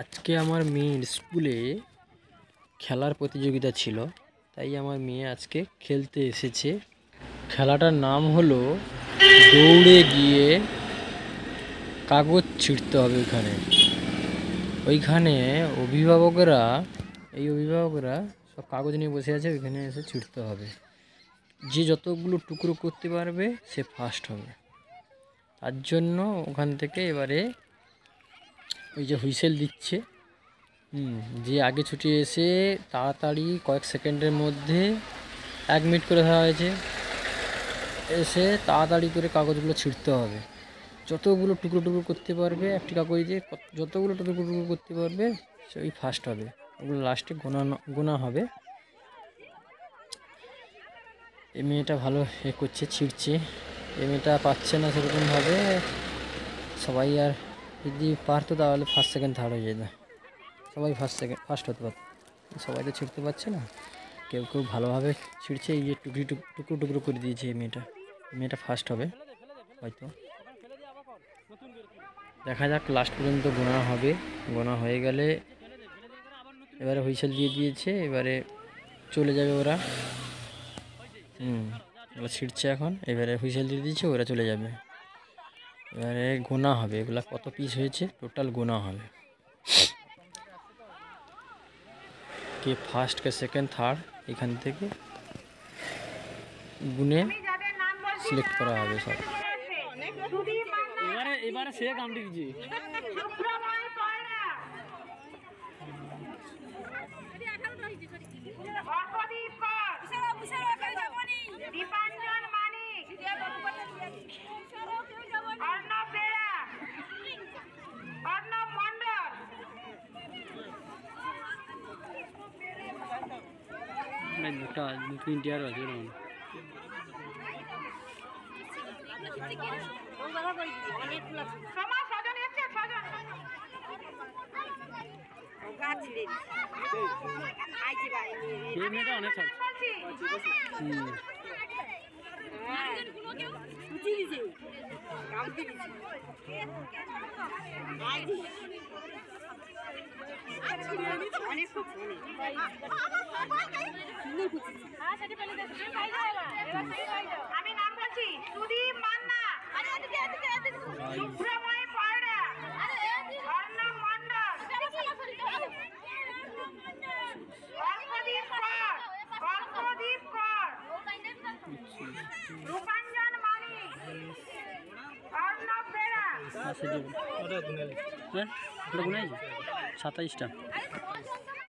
আজকে আমার মেয়ের স্কুলে খেলার প্রতিযোগিতা ছিল, তাই আমার মেয়ে আজকে খেলতে এসেছে। খেলাটার নাম হলো দৌড়ে গিয়ে কাগজ ছিঁড়তে হবে। ওইখানে অভিভাবকরা সব কাগজ নিয়ে বসে আছে, ওইখানে এসে ছিঁড়তে হবে। যে যতগুলো টুকরো করতে পারবে সে ফার্স্ট হবে। তার জন্য ওখান থেকে এবারে ওই যে হুইসেল দিচ্ছে, যে আগে ছুটে এসে তাড়াতাড়ি কয়েক সেকেন্ডের মধ্যে 1 মিনিট করে ধরা হয়েছে, এসে তাড়াতাড়ি করে কাগজগুলো ছিঁড়তে হবে। যতগুলো টুকরো করতে পারবে একটি কাগজ দিয়ে, যতগুলো টুকরো করতে পারবে সেই ফার্স্ট হবে। ওগুলো লাস্টে গোনা হবে। এই মেয়েটা ভালো করছে, ছিঁড়ছে। এই মেয়েটা পাচ্ছে না সেরকমভাবে। সবাই আর যদি পারতো তাহলে ফার্স্ট সেকেন্ড থার্ড হয়ে যেত, সবাই ফার্স্ট হতে পারত। সবাই তো ছিঁড়তে পারছে না, কেউ ভালোভাবে ছিঁড়ছে। এই যে টুকরো করে দিয়েছে এই মেয়েটা ফার্স্ট হবে হয়তো। দেখা যাক, লাস্ট পর্যন্ত গোনা হয়ে গেলে এবারে হুইসেল দিয়ে দিয়েছে, এবারে চলে যাবে ওরা। ওরা ছিঁড়ছে এখন, এবারে হুইসেল দিয়ে দিয়েছে, ওরা চলে যাবে। এবারে গোনা হবে, এগুলা কত পিস হয়েছে টোটাল গোনা হবে। কে ফার্স্ট, কে সেকেন্ড, থার্ড, এখান থেকে গুনে সিলেক্ট করা হবে সব। এবারে সে কামটি দিয়েছে। দু তিনটি আরো আছে। আমি নাম বলছি, সুদীপ মান্না, সুব্রময় পায়রা, অর্ণব মণ্ডল, অল্পদীপ কর, রূপাঞ্জন মানিক, অর্ণব বেরা। 27টা।